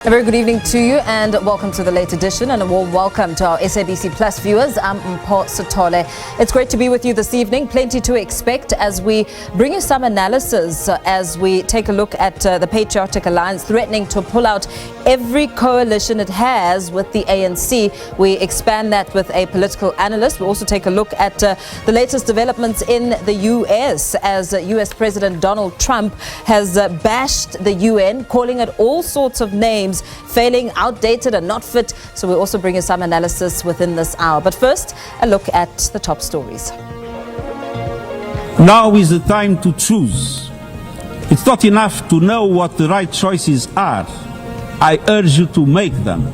A very good evening to you and welcome to the late edition and a warm welcome to our SABC Plus viewers. I'm Mpho Sotole. It's great to be with you this evening. Plenty to expect as we bring you some analysis as we take a look at the Patriotic Alliance threatening to pull out every coalition it has with the ANC. We expand that with a political analyst. We also take a look at the latest developments in the US as US President Donald Trump has bashed the UN, calling it all sorts of names, failing, outdated and not fit. So we'll also bring you some analysis within this hour. But first, a look at the top stories. Now is the time to choose. It's not enough to know what the right choices are. I urge you to make them.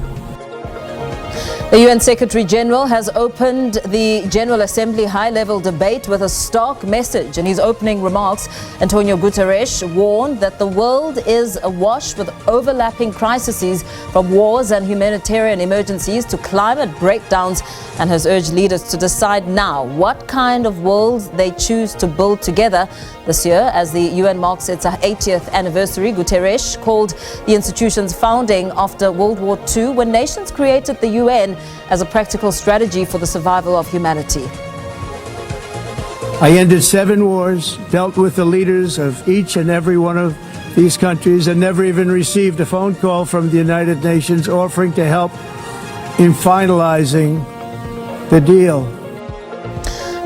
The UN Secretary General has opened the General Assembly high-level debate with a stark message. In his opening remarks, Antonio Guterres warned that the world is awash with overlapping crises, from wars and humanitarian emergencies to climate breakdowns, and has urged leaders to decide now what kind of world they choose to build together. This year, as the UN marks its 80th anniversary, Guterres called the institution's founding after World War II, when nations created the UN as a practical strategy for the survival of humanity. I ended 7 wars, dealt with the leaders of each and every one of these countries, and never even received a phone call from the United Nations offering to help in finalizing the deal.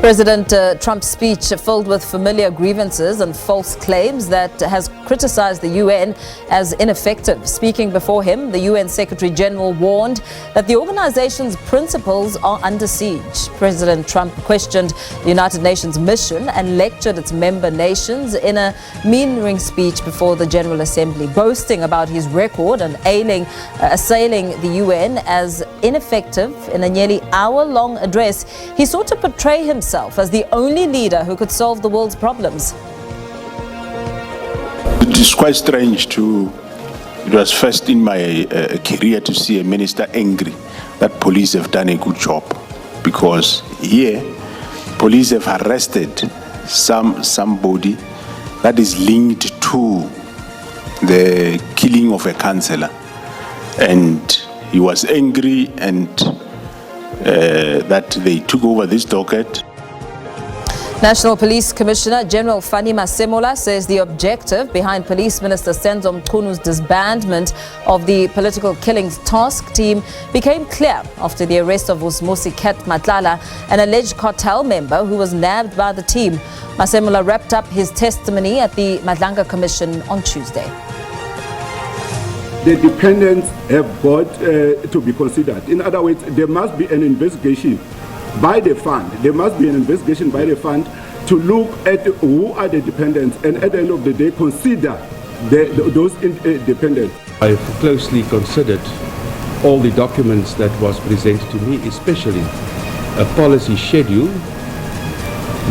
President Trump's speech, filled with familiar grievances and false claims, that has criticized the UN as ineffective. Speaking before him, the UN Secretary General warned that the organization's principles are under siege. President Trump questioned the United Nations mission and lectured its member nations in a meandering speech before the General Assembly, boasting about his record and assailing the UN as ineffective. In a nearly hour-long address, he sought to portray himself as the only leader who could solve the world's problems. It is quite strange it was first in my career to see a minister angry that police have done a good job, because here police have arrested somebody that is linked to the killing of a councillor, and he was angry and that they took over this docket. National Police Commissioner General Fannie Masemola says the objective behind Police Minister Senzo Mchunu's disbandment of the political killings task team became clear after the arrest of Vusimuzi Matlala, an alleged cartel member who was nabbed by the team. Masemola wrapped up his testimony at the Madlanga Commission on Tuesday. The dependents have got to be considered. In other words, there must be an investigation by the fund. There must be an investigation by the fund to look at who are the dependents, and at the end of the day consider those dependents. I've closely considered all the documents that was presented to me, especially a policy schedule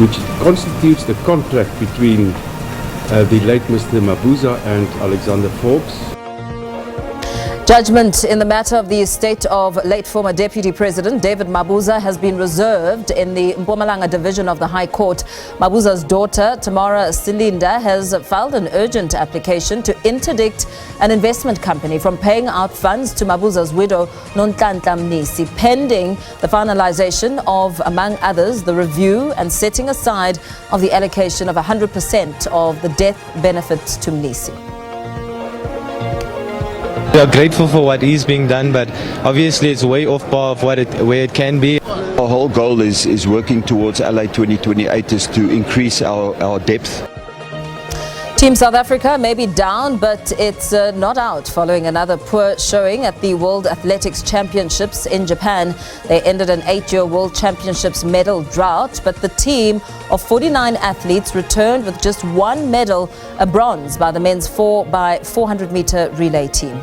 which constitutes the contract between the late Mr. Mabuza and Alexander Forbes. Judgment in the matter of the estate of late former Deputy President David Mabuza has been reserved in the Mpumalanga Division of the High Court. Mabuza's daughter, Tamara Silinda, has filed an urgent application to interdict an investment company from paying out funds to Mabuza's widow, Nonhlanhla Mnisi, pending the finalization of, among others, the review and setting aside of the allocation of 100% of the death benefits to Mnisi. We are grateful for what is being done, but obviously it's way off par of where it can be. Our whole goal is working towards LA 2028 is to increase our depth. Team South Africa may be down, but it's not out following another poor showing at the World Athletics Championships in Japan. They ended an 8-year World Championships medal drought, but the team of 49 athletes returned with just 1 medal, a bronze, by the men's 4x400 meter relay team.